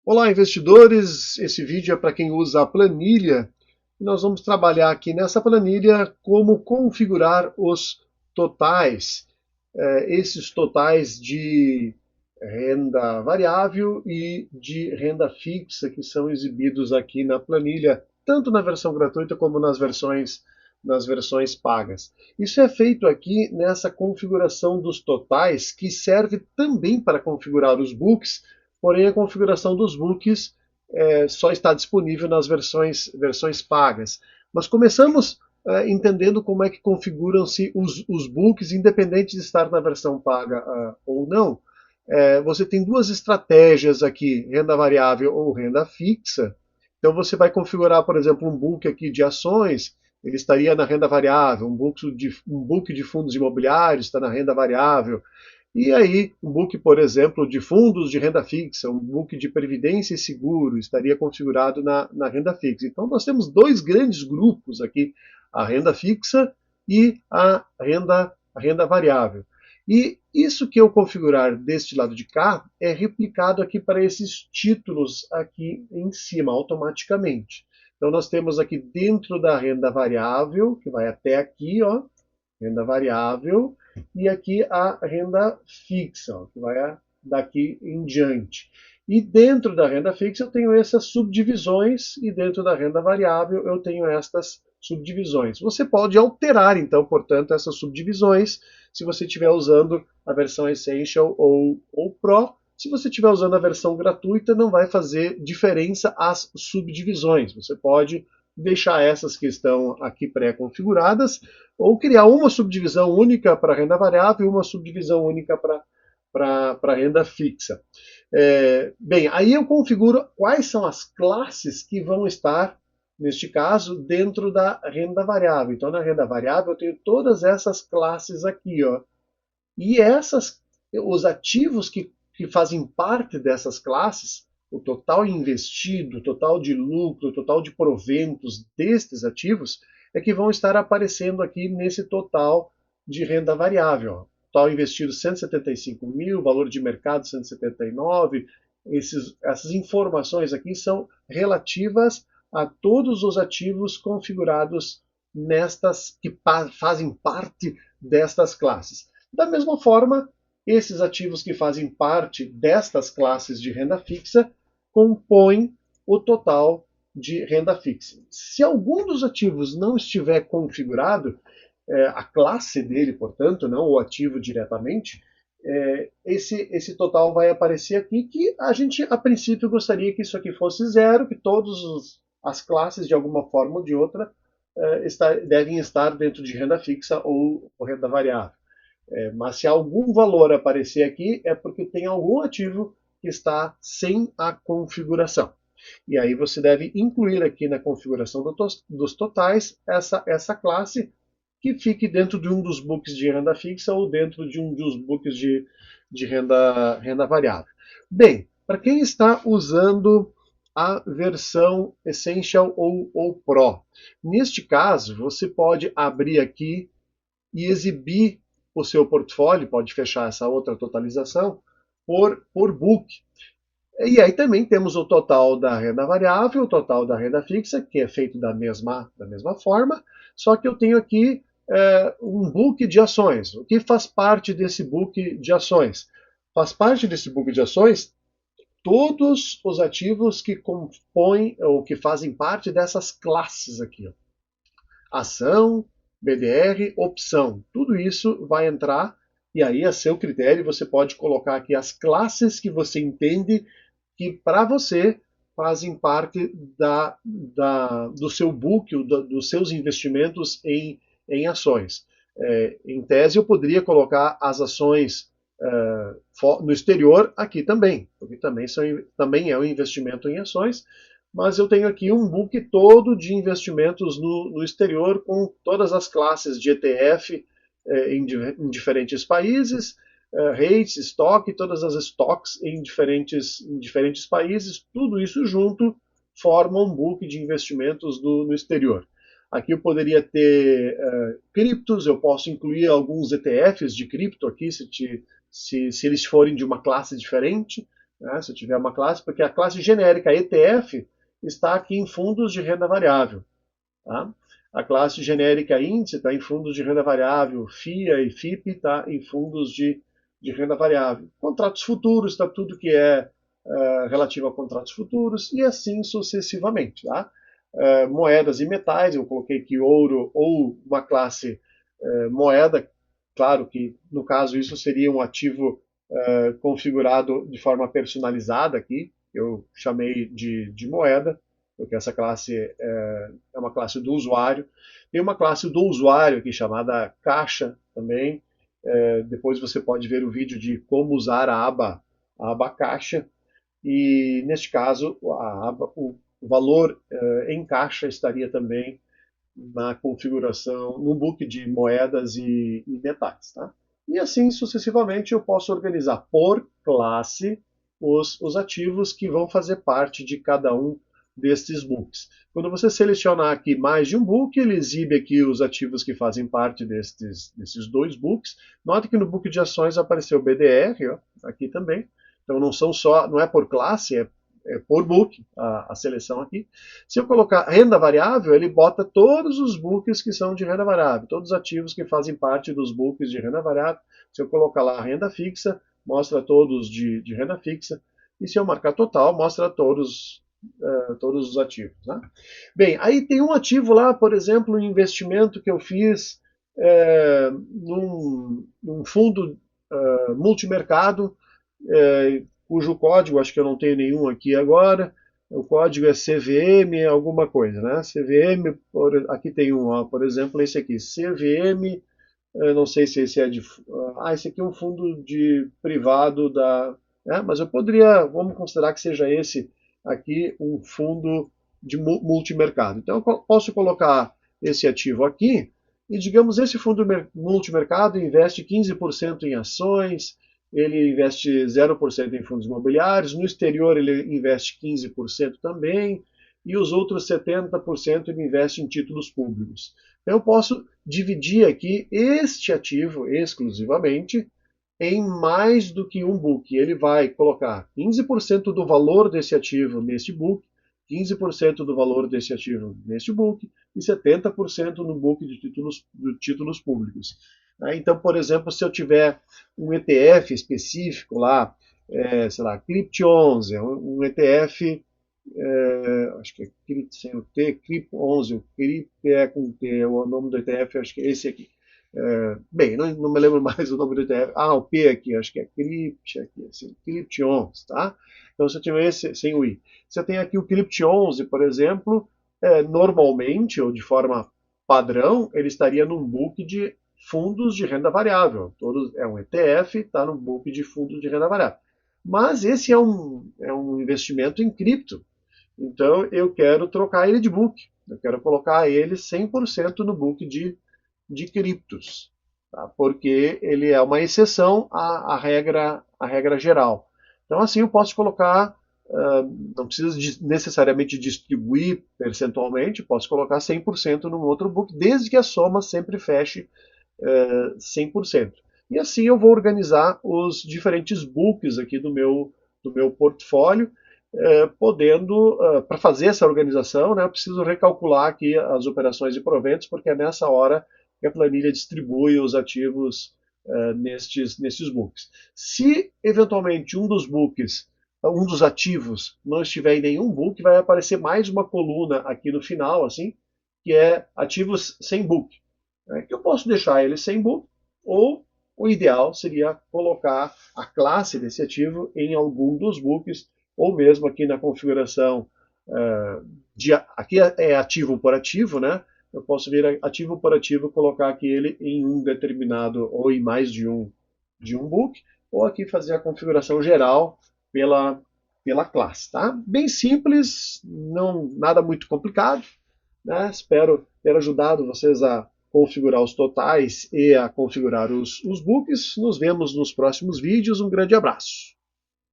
Olá, investidores! Esse vídeo é para quem usa a planilha e nós vamos trabalhar aqui nessa planilha como configurar os totais, esses totais de renda variável e de renda fixa que são exibidos aqui na planilha, tanto na versão gratuita como nas versões pagas. Isso é feito aqui nessa configuração dos totais, que serve também para configurar os books, porém a configuração dos books só está disponível nas versões pagas. Mas começamos entendendo como é que configuram-se os books, independente de estar na versão paga ou não. Você tem duas estratégias aqui, renda variável ou renda fixa. Então você vai configurar, por exemplo, um book aqui de ações, ele estaria na renda variável, um book de fundos imobiliários está na renda variável, e aí, um book, por exemplo, de fundos de renda fixa, um book de previdência e seguro, estaria configurado na renda fixa. Então, nós temos dois grandes grupos aqui, a renda fixa e a renda variável. E isso que eu configurar deste lado de cá é replicado aqui para esses títulos aqui em cima, automaticamente. Então, nós temos aqui dentro da renda variável, que vai até aqui, ó, renda variável, e aqui a renda fixa, ó, que vai daqui em diante. E dentro da renda fixa eu tenho essas subdivisões, e dentro da renda variável eu tenho estas subdivisões. Você pode alterar, então, portanto, essas subdivisões, se você estiver usando a versão Essential ou Pro. Se você estiver usando a versão gratuita, não vai fazer diferença as subdivisões. Você pode deixar essas que estão aqui pré-configuradas, ou criar uma subdivisão única para renda variável e uma subdivisão única para renda fixa. Bem, aí eu configuro quais são as classes que vão estar, neste caso, dentro da renda variável. Então, na renda variável, eu tenho todas essas classes aqui, ó. E os ativos que fazem parte dessas classes, o total investido, o total de lucro, o total de proventos destes ativos, é que vão estar aparecendo aqui nesse total de renda variável. Total investido 175 mil, valor de mercado 179. Essas informações aqui são relativas a todos os ativos configurados que fazem parte destas classes. Da mesma forma, esses ativos que fazem parte destas classes de renda fixa compõem o total de renda fixa. Se algum dos ativos não estiver configurado, a classe dele, portanto, não o ativo diretamente, esse total vai aparecer aqui, que a gente, a princípio, gostaria que isso aqui fosse zero, que todas as classes, de alguma forma ou de outra, devem estar dentro de renda fixa ou renda variável. Mas se algum valor aparecer aqui, é porque tem algum ativo que está sem a configuração. E aí você deve incluir aqui na configuração dos totais essa classe que fique dentro de um dos books de renda fixa ou dentro de um dos books de renda variável. Bem, para quem está usando a versão Essential ou Pro, neste caso, você pode abrir aqui e exibir o seu portfólio, pode fechar essa outra totalização, por book. E aí também temos o total da renda variável, o total da renda fixa, que é feito da mesma forma, só que eu tenho aqui um book de ações. O que faz parte desse book de ações? Faz parte desse book de ações todos os ativos que compõem ou que fazem parte dessas classes aqui. Ó. Ação, BDR, opção. Tudo isso vai entrar e aí, a seu critério, você pode colocar aqui as classes que você entende que para você fazem parte do seu book, dos seus investimentos em ações. Em tese, eu poderia colocar as ações no exterior aqui também, porque também é um investimento em ações, mas eu tenho aqui um book todo de investimentos no exterior, com todas as classes de ETF em diferentes países, rates, estoque, todas as stocks em diferentes países, tudo isso junto forma um book de investimentos no exterior. Aqui eu poderia ter criptos, eu posso incluir alguns ETFs de cripto aqui, se eles forem de uma classe diferente. né? Se eu tiver uma classe, porque a classe genérica ETF está aqui em fundos de renda variável. Tá? A classe genérica índice está em fundos de renda variável, FIA e FIP está em fundos de renda variável. Contratos futuros está tudo que é relativo a contratos futuros e assim sucessivamente. Tá? Moedas e metais, eu coloquei aqui ouro ou uma classe moeda, claro que no caso isso seria um ativo configurado de forma personalizada aqui, eu chamei de moeda, porque essa classe é uma classe do usuário. Tem uma classe do usuário aqui chamada caixa também. Depois você pode ver o vídeo de como usar a aba caixa. E neste caso, o valor em caixa estaria também na configuração, no book de moedas e metais. Tá? E assim sucessivamente eu posso organizar por classe os ativos que vão fazer parte de cada um destes books. Quando você selecionar aqui mais de um book, ele exibe aqui os ativos que fazem parte desses dois books. Note que no book de ações apareceu o BDR, ó, aqui também. Então não é por classe, é por book a seleção aqui. Se eu colocar renda variável, ele bota todos os books que são de renda variável, todos os ativos que fazem parte dos books de renda variável. Se eu colocar lá renda fixa, mostra todos de renda fixa. E se eu marcar total, mostra todos os ativos. Né? Bem, aí tem um ativo lá, por exemplo, um investimento que eu fiz num fundo multimercado, cujo código, acho que eu não tenho nenhum aqui agora, o código é CVM alguma coisa, né? CVM, aqui tem um, ó, por exemplo, esse aqui, CVM, eu não sei se esse é de... esse aqui é um fundo de privado da... mas eu poderia, vamos considerar que seja esse aqui um fundo de multimercado. Então eu posso colocar esse ativo aqui e, digamos, esse fundo multimercado investe 15% em ações, ele investe 0% em fundos imobiliários, no exterior ele investe 15% também, e os outros 70% ele investe em títulos públicos. Então eu posso dividir aqui este ativo exclusivamente em mais do que um book. Ele vai colocar 15% do valor desse ativo neste book, 15% do valor desse ativo neste book e 70% no book de títulos públicos. Então, por exemplo, se eu tiver um ETF específico lá, sei lá, CRIP11, um ETF, acho que é CRIP sem o T, CRIP11, o CRIP é com T, o nome do ETF acho que é esse aqui. Bem, não me lembro mais o nome do ETF. O P aqui, acho que é CRIPT, aqui, assim, CRIPT11, tá? Então, se eu tiver esse sem o I. Se eu tenho aqui o CRIPT11, por exemplo, normalmente, ou de forma padrão, ele estaria num book de fundos de renda variável. É um ETF, está no book de fundos de renda variável. Mas esse é um investimento em cripto. Então, eu quero trocar ele de book. Eu quero colocar ele 100% no book de criptos, tá? Porque ele é uma exceção à regra geral. Então, assim, eu posso colocar, não precisa necessariamente distribuir percentualmente, posso colocar 100% num outro book, desde que a soma sempre feche 100%. E assim eu vou organizar os diferentes books aqui do meu portfólio, podendo, para fazer essa organização, né, eu preciso recalcular aqui as operações de proventos, porque é nessa hora que a planilha distribui os ativos nestes books. Se eventualmente um dos ativos não estiver em nenhum book, vai aparecer mais uma coluna aqui no final, assim, que é ativos sem book. Que eu posso deixar ele sem book, ou o ideal seria colocar a classe desse ativo em algum dos books, ou mesmo aqui na configuração, aqui é ativo por ativo, né? Eu posso vir ativo por ativo, colocar aqui ele em um determinado, ou em mais de um book, ou aqui fazer a configuração geral pela classe, tá? Bem simples, nada muito complicado, né? Espero ter ajudado vocês a configurar os totais e a configurar os books. Nos vemos nos próximos vídeos. Um grande abraço.